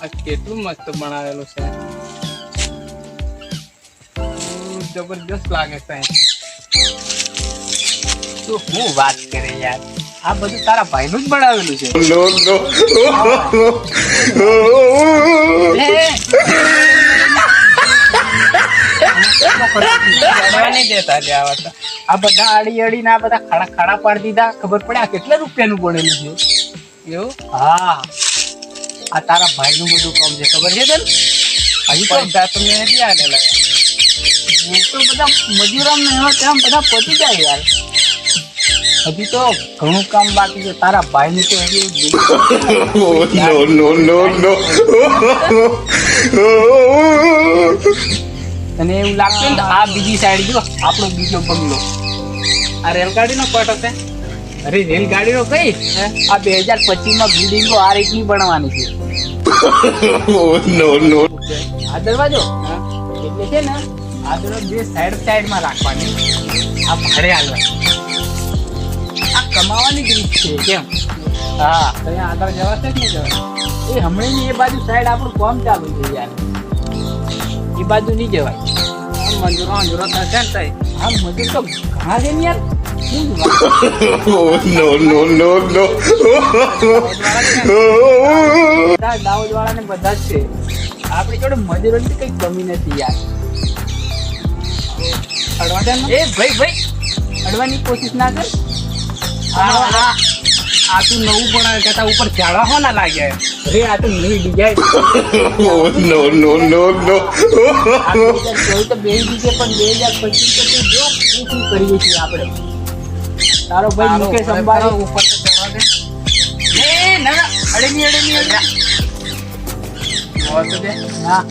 આ કેટલું મસ્ત બનાવેલું છે. જબરદસ્ત લાગે છે. તો હું વાત કરે યાર, આ બધું તારા ભાઈનું જ બનાવેલું છે. નહીં દેતા લે આવા તો. આ બધા આડી અડી ને આ બધા ખાડા ખાડા પાડી દીધા. ખબર પડે આ કેટલા રૂપિયાનું બનેલું છે એવું? હા, આ તારા ભાઈનું બધું કામ છે, ખબર છે તને? હજી તો પૈસા તો મેં નથી આલેલા. એ તો બધા મજૂરામ ને એવા કામ બધા પતી જાય યાર. હજી તો ઘણું કામ બાકી છે. તારા ભાઈનું તો હજી અને એવું લાગતું ને આ બીજી સાઈડ જો આપણો બીજો બંગલો. આ રેલગાડીનો પટ હશે. અરે રેલગાડીનો કઈ આ 2025 માં બિલ્ડિંગો આ રીતની બનવાની છે. આ દરવાજો એટલે છે ને, આ દરવાજો બે સાઈડમાં રાખવાની. આ ભાડે હાલવાની. આ કમાવાની જ રીત છે કેમ? હા, ત્યાં આગળ જવાશે જ નહીં જવાય. એ હમણાં એ બાજુ સાઈડ આપણું કામ ચાલુ છે યાર. એ બાજુ નહીં જવાય. મજૂરો થશે ને તઈ. હા, મજૂર તો ઘણા છે ને યાર. દાઉદ વાળા ને બધા જ છે. આપણી જોડે મજૂરોની કઈ કમી નથી યાર. ભાઈ અડવાની કોશિશ ના કર. આ તું નવું બનાવે કરતા ઉપર ઝાડવા હો ના લાગ્યા. અરે આ તો નવી ડિઝાઇન. તો બે દીધે પણ 2025 તો જો શું કરીએ છીએ આપણે. તારો ભાઈ મુકેશ અંબાણી ઉપર તો ચડવા દે. ના અડે નહીં. ના